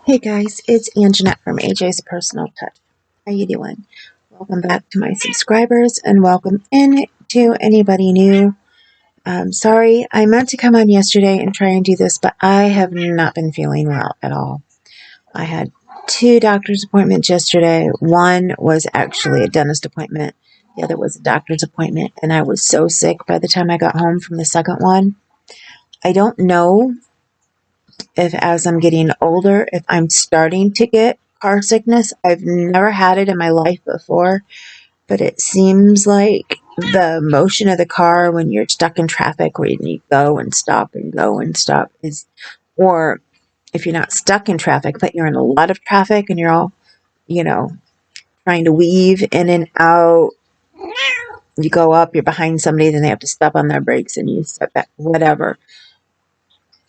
Hey guys, it's Anjanette from AJ's Personal Touch. How you doing? Welcome back to my subscribers and welcome in to anybody new. Sorry, I meant to come on yesterday and try and do this, but I have not been feeling well at all. I had 2 doctor's appointments yesterday. One was actually a dentist appointment. The other was a doctor's appointment, and I was so sick by the time I got home from the second one. I don't know if as I'm getting older, if I'm starting to get car sickness. I've never had it in my life before, but it seems like the motion of the car when you're stuck in traffic, where you go and stop and go and stop, is, or if you're not stuck in traffic, but you're in a lot of traffic and you're all, trying to weave in and out. You go up, you're behind somebody, then they have to step on their brakes and you step back, whatever.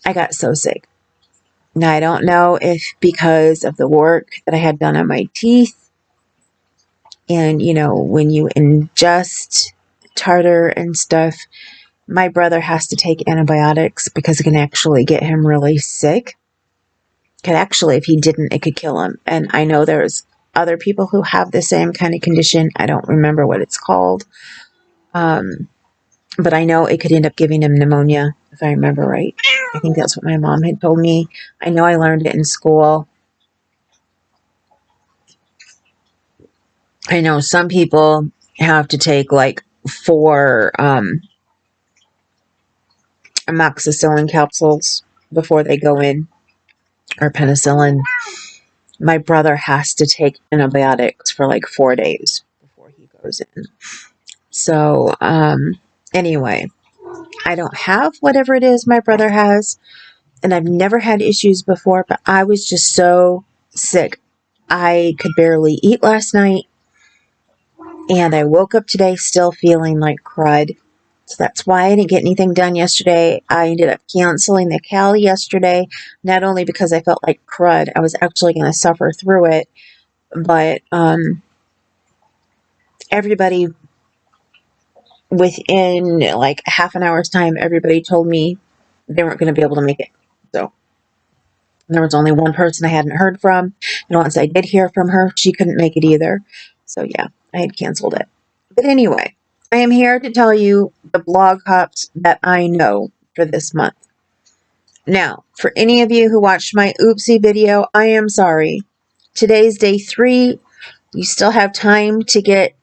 I got so sick. Now, I don't know if because of the work that I had done on my teeth, and, when you ingest tartar and stuff, my brother has to take antibiotics because it can actually get him really sick. If he didn't, it could kill him. And I know there's other people who have the same kind of condition. I don't remember what it's called. But I know it could end up giving him pneumonia, if I remember right. I think that's what my mom had told me. I know I learned it in school. I know some people have to take like 4 amoxicillin capsules before they go in, or penicillin. My brother has to take antibiotics for like 4 days before he goes in. So, anyway, I don't have whatever it is my brother has, and I've never had issues before, but I was just so sick. I could barely eat last night, and I woke up today still feeling like crud. So that's why I didn't get anything done yesterday. I ended up canceling the Cal yesterday, not only because I felt like crud, I was actually going to suffer through it, but everybody, within like half an hour's time, everybody told me they weren't going to be able to make it. So there was only one person I hadn't heard from, and once I did hear from her, she couldn't make it either. So yeah, I had canceled it. But anyway, I am here to tell you the blog hops that I know for this month. Now, for any of you who watched my oopsie video, I am sorry. Today's day 3. You still have time to get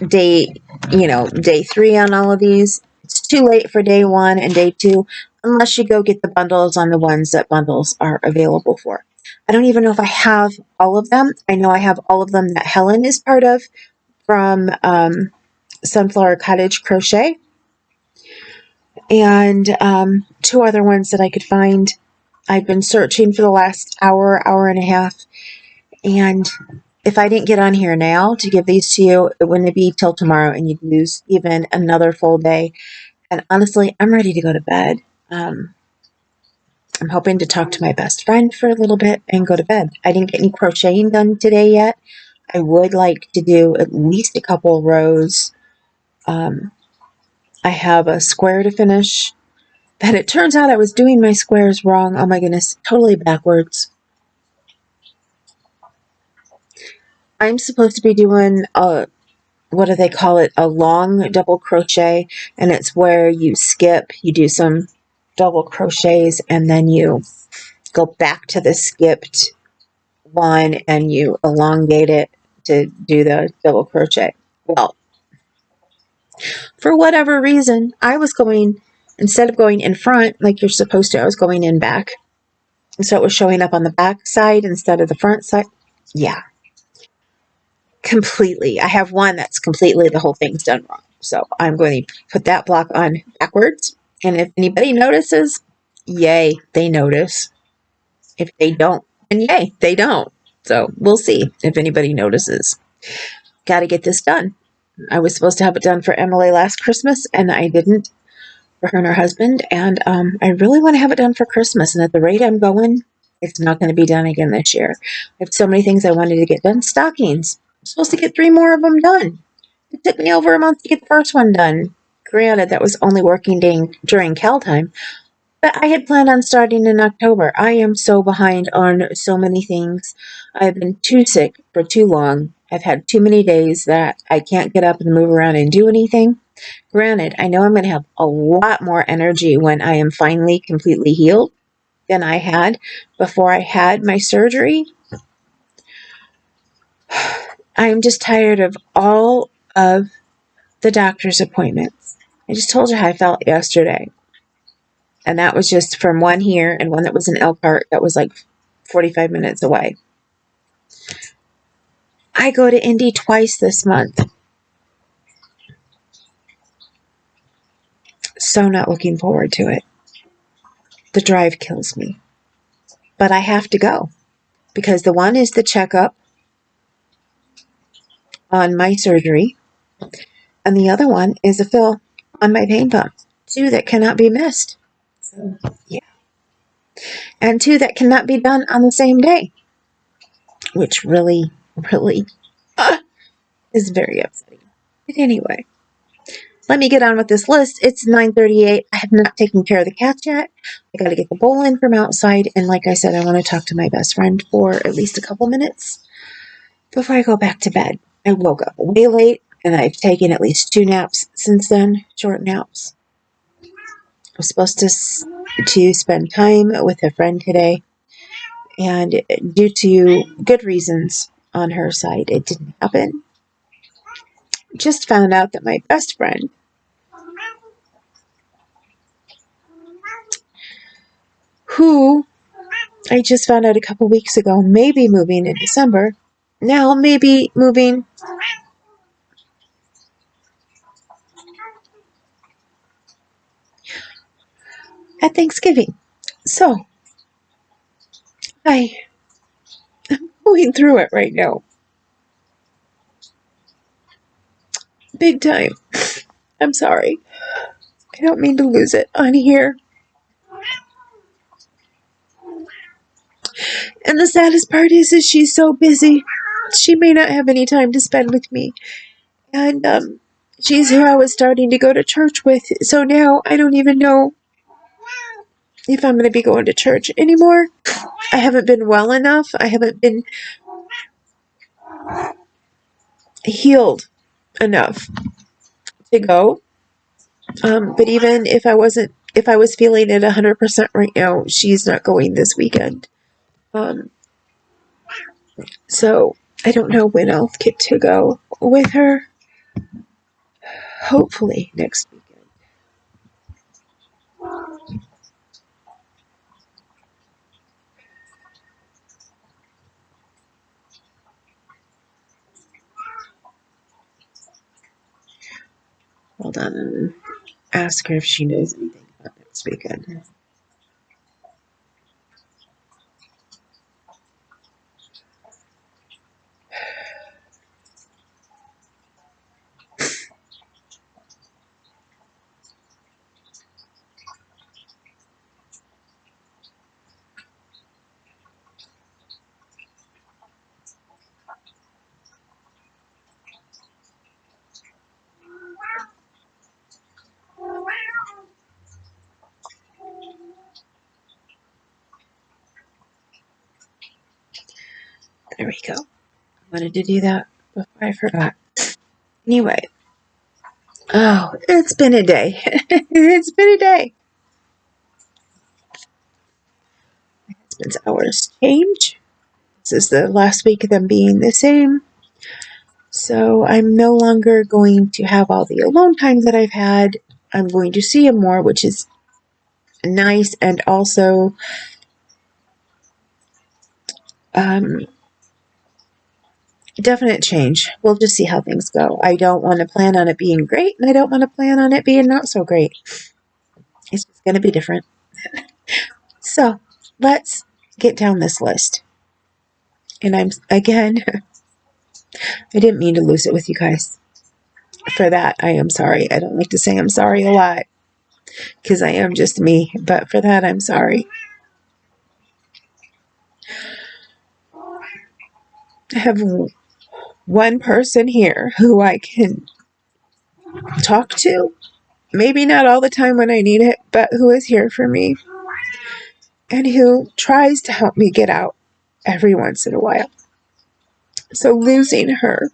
day 3 on all of these. It's too late for day 1 and day 2, unless you go get the bundles on the ones that bundles are available for. I don't even know if I have all of them. I know I have all of them that Helen is part of from Sunflower Coage Crochet, and 2 other ones that I could find. I've been searching for the last hour and a half, and if I didn't get on here now to give these to you, it wouldn't be till tomorrow, and you'd lose even another full day. And honestly, I'm ready to go to bed. I'm hoping to talk to my best friend for a little bit and go to bed. I didn't get any crocheting done today yet. I would like to do at least a couple rows. I have a square to finish, but it turns out I was doing my squares wrong. Oh my goodness, totally backwards. I'm supposed to be doing what do they call it? A long double crochet, and it's where you skip, you do some double crochets, and then you go back to the skipped one and you elongate it to do the double crochet. Well, for whatever reason, I was going, instead of going in front like you're supposed to, I was going in back. And so it was showing up on the back side instead of the front side. Yeah. Completely. I have one that's completely, the whole thing's done wrong. So I'm going to put that block on backwards. And if anybody notices, yay, they notice. If they don't, then yay, they don't. So we'll see if anybody notices. Got to get this done. I was supposed to have it done for Emily last Christmas, and I didn't, for her and her husband. And I really want to have it done for Christmas. And at the rate I'm going, it's not going to be done again this year. I have so many things I wanted to get done. Stockings. I'm supposed to get 3 more of them done. It took me over a month to get the first one done. Granted, that was only working during Cal time. But I had planned on starting in October. I am so behind on so many things. I've been too sick for too long. I've had too many days that I can't get up and move around and do anything. Granted, I know I'm going to have a lot more energy when I am finally completely healed than I had before I had my surgery. I am just tired of all of the doctor's appointments. I just told you how I felt yesterday. And that was just from one here and one that was in Elkhart that was like 45 minutes away. I go to Indy twice this month. So not looking forward to it. The drive kills me. But I have to go. Because the one is the checkup on my surgery. And the other one is a fill on my pain pump. Two that cannot be missed. So, yeah. And two that cannot be done on the same day. Which really, really is very upsetting. But anyway, let me get on with this list. It's 9:38. I have not taken care of the cats yet. I got to get the bowl in from outside. And like I said, I want to talk to my best friend for at least a couple minutes before I go back to bed. I woke up way late, and I've taken at least 2 naps since then, short naps. I was supposed to spend time with a friend today, and due to good reasons on her side, it didn't happen. Just found out that my best friend, who I just found out a couple weeks ago, may be moving in December, now maybe moving at Thanksgiving. So, I'm going through it right now. Big time. I'm sorry. I don't mean to lose it on here. And the saddest part is she's so busy. She may not have any time to spend with me. And she's who I was starting to go to church with. So now I don't even know if I'm going to be going to church anymore. I haven't been well enough. I haven't been healed enough to go. But even if I was feeling it 100% right now, she's not going this weekend. So I don't know when I'll get to go with her. Hopefully next weekend. Hold on and ask her if she knows anything about next weekend. There we go. I wanted to do that before I forgot. Anyway. Oh, it's been a day. It's been a day. My husband's hours change. This is the last week of them being the same. So I'm no longer going to have all the alone time that I've had. I'm going to see him more, which is nice, and also definite change. We'll just see how things go. I don't want to plan on it being great, and I don't want to plan on it being not so great. It's just going to be different. So let's get down this list. And I didn't mean to lose it with you guys. For that, I am sorry. I don't like to say I'm sorry a lot, because I am just me. But for that, I'm sorry. I have one person here who I can talk to. Maybe not all the time when I need it, but who is here for me. and who tries to help me get out every once in a while. So losing her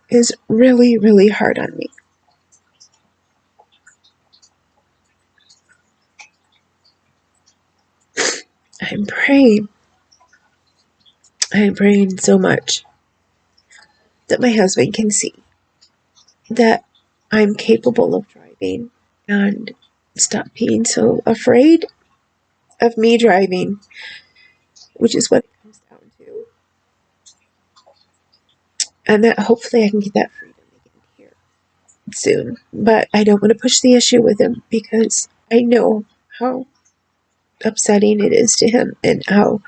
is really, really hard on me. I'm praying. I'm praying so much that my husband can see that I'm capable of driving and stop being so afraid of me driving, which is what it comes down to. And that hopefully I can get that freedom again here soon. But I don't want to push the issue with him because I know how upsetting it is to him and how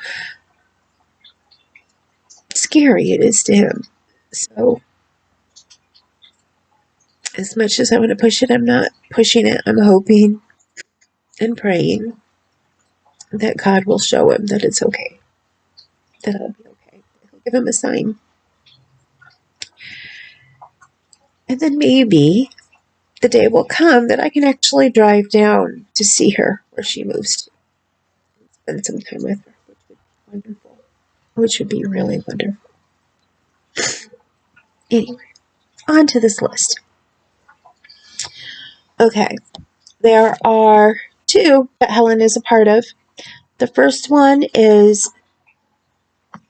scary it is to him. So as much as I want to push it, I'm not pushing it. I'm hoping and praying that God will show him that it's okay, that I'll be okay. He'll give him a sign. And then maybe the day will come that I can actually drive down to see her where she moves to. Spend some time with her, which would be wonderful. Which would be really wonderful. Anyway, on to this list. Okay, there are two that Helen is a part of. The first one is,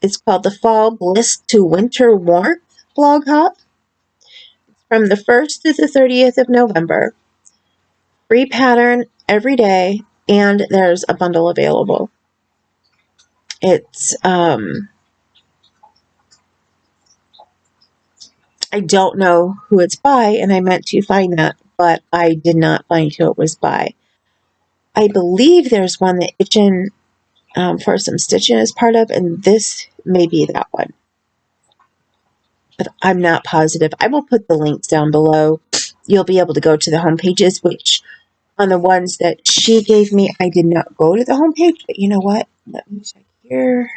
it's called the Fall Bliss to Winter Warmth blog hop. It's from the 1st to the 30th of November. Free pattern every day, and there's a bundle available. It's, I don't know who it's by, and I meant to find that, but I did not find who it was by. I believe there's one that Itchin for some stitching is part of, and this may be that one. But I'm not positive. I will put the links down below. You'll be able to go to the home pages, which on the ones that she gave me, I did not go to the home page, but you know what? Let me check here.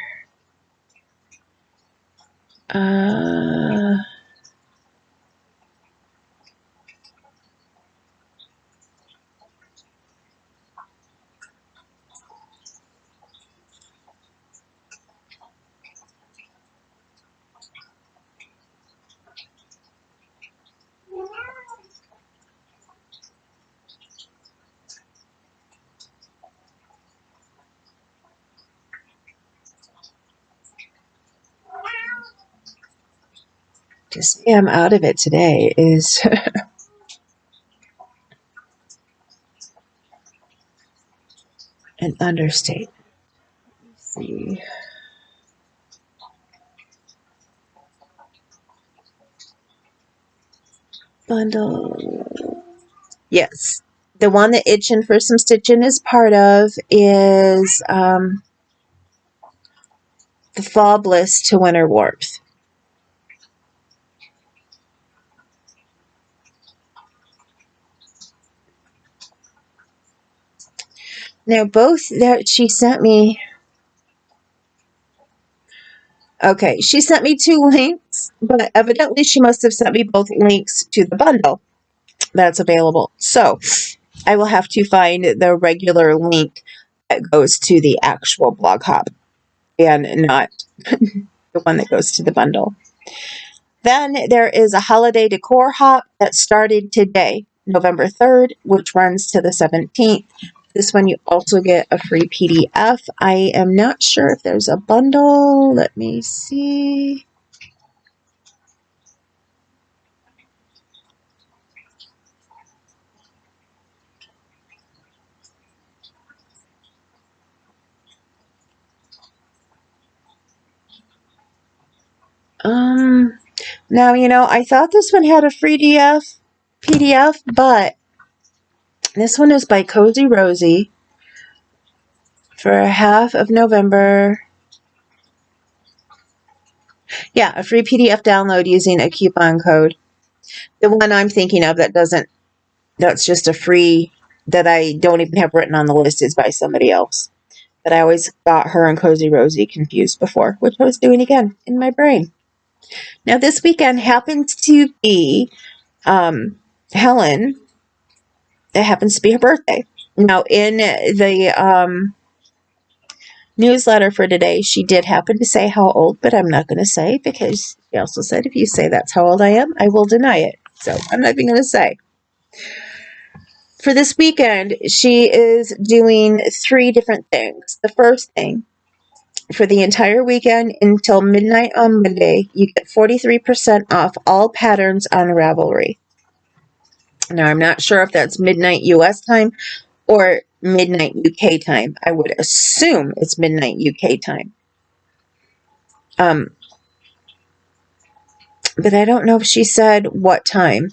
To say I'm out of it today is an understatement. Let's see. Bundle. Yes. The one that Itchin for some stitching is part of is the Fall Bliss to Winter Warmth. Now, both that she sent me. Okay, she sent me 2 links, but evidently she must have sent me both links to the bundle that's available. So I will have to find the regular link that goes to the actual blog hop and not the one that goes to the bundle. Then there is a holiday decor hop that started today, November 3rd, which runs to the 17th. This one you also get a free PDF. I am not sure if there's a bundle. Let me see. Now, I thought this one had a free PDF, but this one is by Cozy Rosie for half of November. Yeah, a free PDF download using a coupon code. The one I'm thinking of that's just a free, that I don't even have written on the list, is by somebody else. But I always got her and Cozy Rosie confused before, which I was doing again in my brain. Now, this weekend happens to be Helen. It happens to be her birthday. Now, in the newsletter for today, she did happen to say how old, but I'm not going to say, because she also said if you say that's how old I am, I will deny it. So I'm not even going to say. For this weekend, she is doing 3 different things. The first thing, for the entire weekend until midnight on Monday, you get 43% off all patterns on Ravelry. Now, I'm not sure if that's midnight US time or midnight UK time. I would assume it's midnight UK time. But I don't know if she said what time.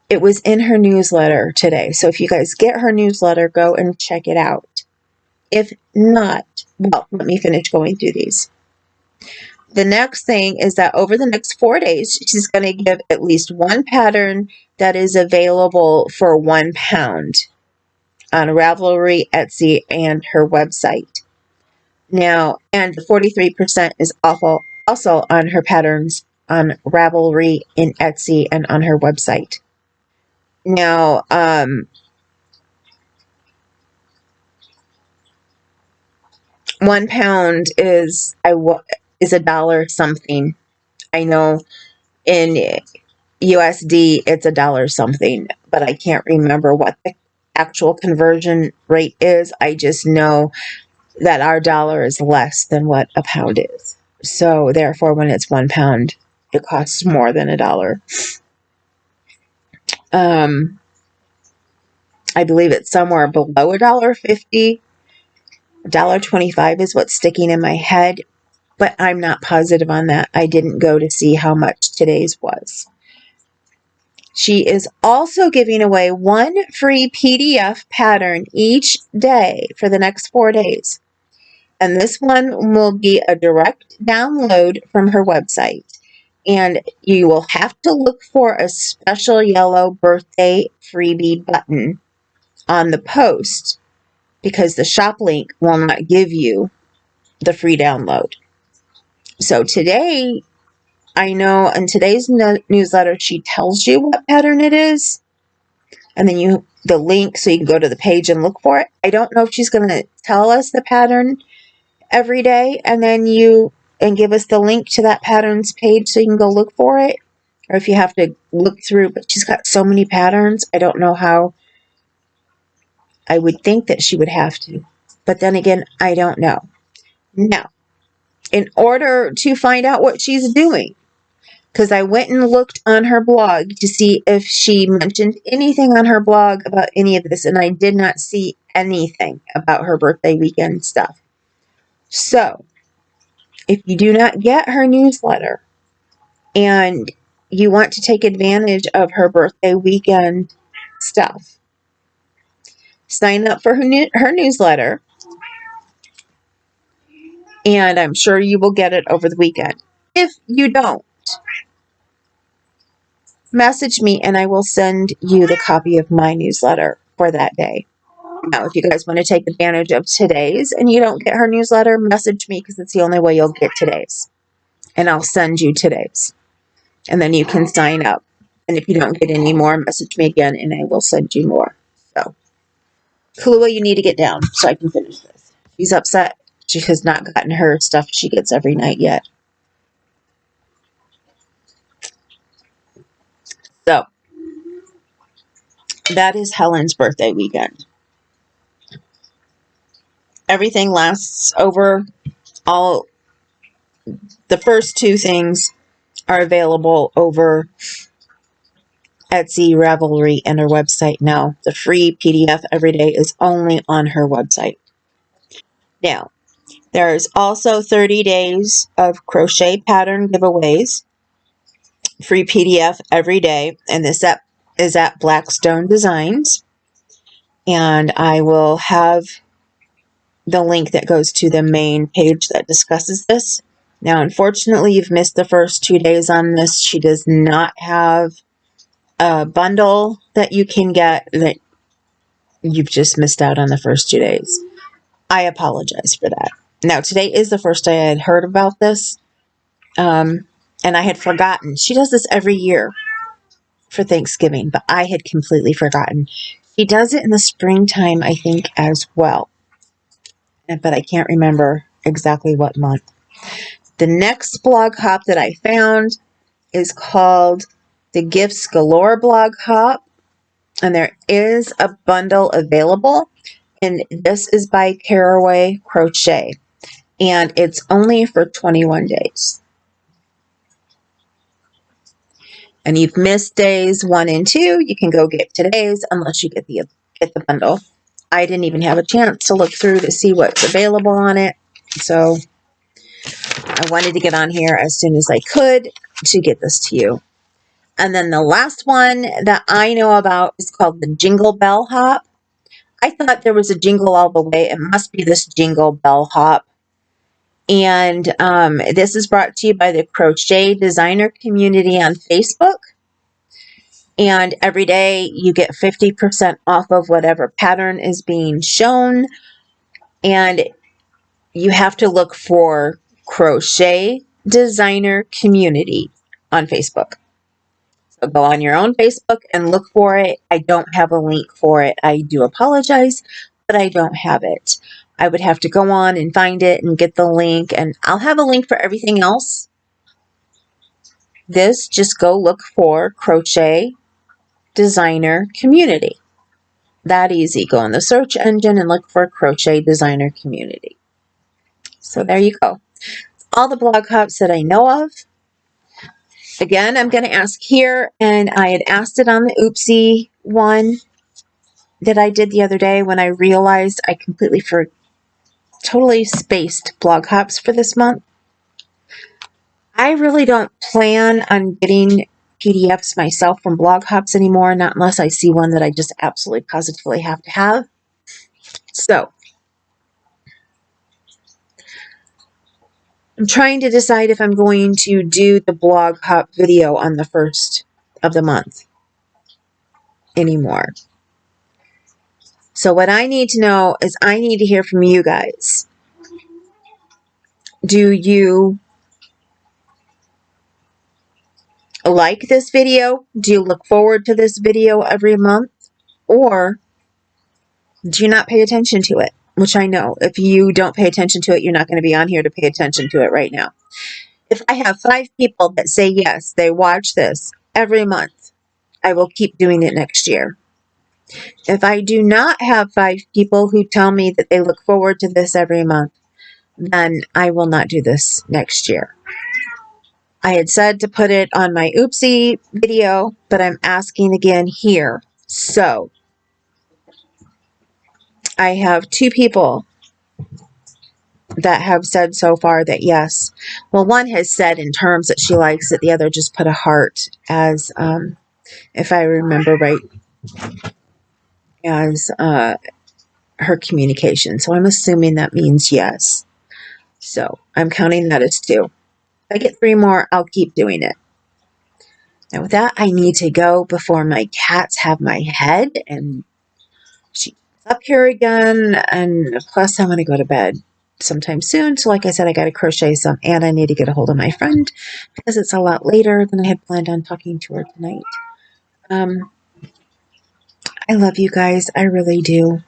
It was in her newsletter today. So if you guys get her newsletter, go and check it out. If not, well, let me finish going through these. The next thing is that over the next 4 days, she's going to give at least 1 pattern that is available for £1 on Ravelry, Etsy, and her website. Now, and the 43% is also on her patterns on Ravelry, in Etsy, and on her website. Now, £1 is $1 something. I know in USD it's $1 something, but I can't remember what the actual conversion rate is. I just know that our dollar is less than what a pound is. So therefore, when it's £1, it costs more than $1. I believe it's somewhere below $1.50. $1.25 is what's sticking in my head, but I'm not positive on that. I didn't go to see how much today's was. She is also giving away 1 free PDF pattern each day for the next 4 days. And this one will be a direct download from her website. And you will have to look for a special yellow birthday freebie button on the post, because the shop link will not give you the free download. So today, I know in today's newsletter, she tells you what pattern it is, and then the link so you can go to the page and look for it. I don't know if she's going to tell us the pattern every day and then give us the link to that pattern's page so you can go look for it, or if you have to look through. But she's got so many patterns, I don't know how. I would think that she would have to, but then again, I don't know. Now, in order to find out what she's doing, because I went and looked on her blog to see if she mentioned anything on her blog about any of this, and I did not see anything about her birthday weekend stuff. So, if you do not get her newsletter and you want to take advantage of her birthday weekend stuff, sign up for her newsletter, and I'm sure you will get it over the weekend. If you don't, message me and I will send you the copy of my newsletter for that day. Now, if you guys want to take advantage of today's and you don't get her newsletter, message me, because it's the only way you'll get today's. And I'll send you today's. And then you can sign up. And if you don't get any more, message me again and I will send you more. So, Kahlua, you need to get down so I can finish this. She's upset. She has not gotten her stuff she gets every night yet. So, that is Helen's birthday weekend. Everything lasts over all. The first 2 things are available over Etsy, Ravelry, and her website now. The free PDF every day is only on her website. Now, there's also 30 days of crochet pattern giveaways. Free PDF every day, and this is at Blackstone Designs. And I will have the link that goes to the main page that discusses this. Now, unfortunately, you've missed the first 2 days on this. She does not have a bundle that you can get. That you've just missed out on the first 2 days. I apologize for that. Now, today is the first day I had heard about this, and I had forgotten. She does this every year for Thanksgiving, but I had completely forgotten. She does it in the springtime, I think, as well. But I can't remember exactly what month. The next blog hop that I found is called the Gifts Galore blog hop. And there is a bundle available. And this is by Sunflower Crochet. And it's only for 21 days. And you've missed days 1 and 2, you can go get today's unless you get the bundle. I didn't even have a chance to look through to see what's available on it. So I wanted to get on here as soon as I could to get this to you. And then the last one that I know about is called the Jingle Bell Hop. I thought there was a jingle all the way. It must be this Jingle Bell Hop. And this is brought to you by the Crochet Designer Community on Facebook. And every day you get 50% off of whatever pattern is being shown. And you have to look for Crochet Designer Community on Facebook. So go on your own Facebook and look for it. I don't have a link for it. I do apologize, but I don't have it. I would have to go on and find it and get the link. And I'll have a link for everything else. Just go look for Crochet Designer Community. That easy. Go in the search engine and look for Crochet Designer Community. So there you go. All the blog hops that I know of. Again, I'm going to ask here, and I had asked it on the Oopsie one that I did the other day when I realized I completely totally spaced blog hops for this month. I really don't plan on getting PDFs myself from blog hops anymore, not unless I see one that I just absolutely positively have to have. So I'm trying to decide if I'm going to do the blog hop video on the 1st of the month anymore. So what I need to know is I need to hear from you guys. Do you like this video? Do you look forward to this video every month? Or do you not pay attention to it? Which I know, if you don't pay attention to it, you're not going to be on here to pay attention to it right now. If I have 5 people that say yes, they watch this every month, I will keep doing it next year. If I do not have 5 people who tell me that they look forward to this every month, then I will not do this next year. I had said to put it on my Oopsie video, but I'm asking again here. So I have 2 people that have said so far that yes. Well, one has said in terms that she likes it. The other just put a heart as, if I remember right, as her communication. So I'm assuming that means yes. So I'm counting that as 2. If I get 3 more, I'll keep doing it. Now with that, I need to go before my cats have my head and she's up here again. And plus I'm going to go to bed sometime soon. So like I said, I got to crochet some and I need to get a hold of my friend because it's a lot later than I had planned on talking to her tonight. I love you guys. I really do.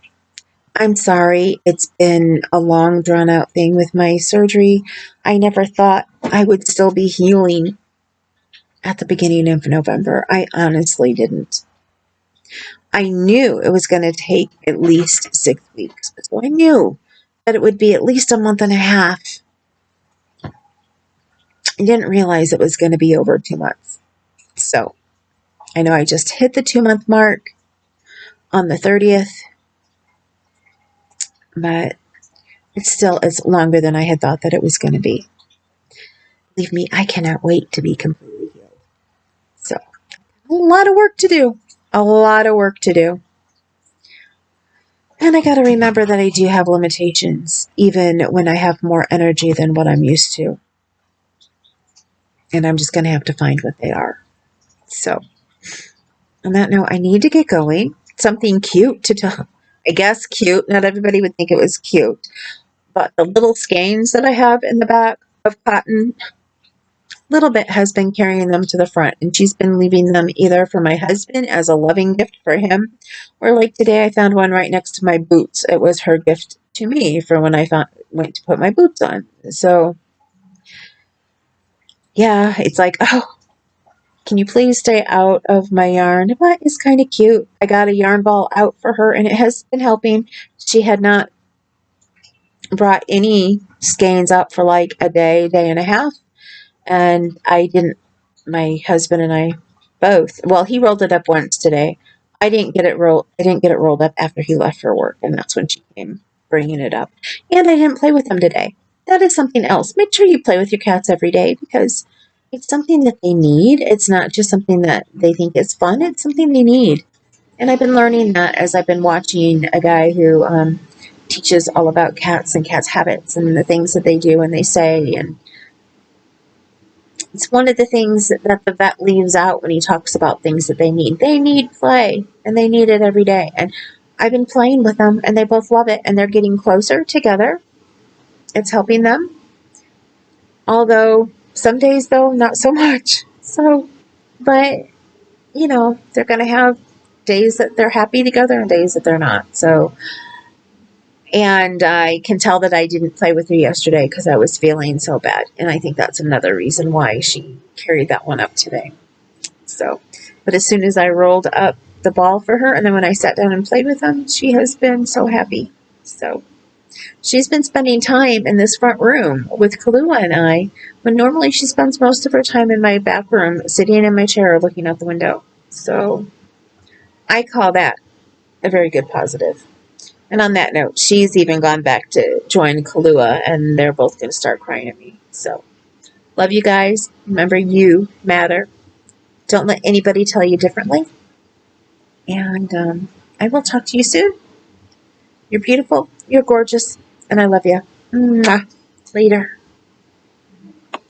I'm sorry. It's been a long drawn out thing with my surgery. I never thought I would still be healing at the beginning of November. I honestly didn't. I knew it was going to take at least 6 weeks. So I knew that it would be at least a month and a half. I didn't realize it was going to be over 2 months. So I know I just hit the 2-month mark on the 30th, but it's longer than I had thought that it was going to be. Believe me, I cannot wait to be completely healed. So a lot of work to do. A lot of work to do. And I got to remember that I do have limitations, even when I have more energy than what I'm used to. And I'm just going to have to find what they are. So, on that note, I need to get going. Something cute to tell. I guess cute. Not everybody would think it was cute. But the little skeins that I have in the back of cotton Little Bit has been carrying them to the front, and she's been leaving them either for my husband as a loving gift for him, or like today I found one right next to my boots. It was her gift to me for when I went to put my boots on. So yeah, it's like, oh, can you please stay out of my yarn? But it's kind of cute. I got a yarn ball out for her, and it has been helping. She had not brought any skeins up for like a day, day and a half. And I didn't, my husband and I both, well, he rolled it up once today. I didn't get it rolled up after he left for work, and that's when she came bringing it up. And I didn't play with them today. That is something else. Make sure you play with your cats every day, because it's something that they need. It's not just something that they think is fun. It's something they need. And I've been learning that as I've been watching a guy who teaches all about cats and cats' habits and the things that they do and they say. And it's one of the things that the vet leaves out when he talks about things that they need. They need play, and they need it every day. And I've been playing with them, and they both love it, and they're getting closer together. It's helping them. Although some days, though, not so much. So, but, you know, they're going to have days that they're happy together and days that they're not. So, and I can tell that I didn't play with her yesterday because I was feeling so bad. And I think that's another reason why she carried that one up today. So, but as soon as I rolled up the ball for her, and then when I sat down and played with them, she has been so happy. So, she's been spending time in this front room with Kahlua and I, when normally she spends most of her time in my back room, sitting in my chair looking out the window. So, I call that a very good positive. And on that note, she's even gone back to join Kahlua, and they're both going to start crying at me. So, love you guys. Remember, you matter. Don't let anybody tell you differently. And I will talk to you soon. You're beautiful. You're gorgeous. And I love you. Mwah. Later.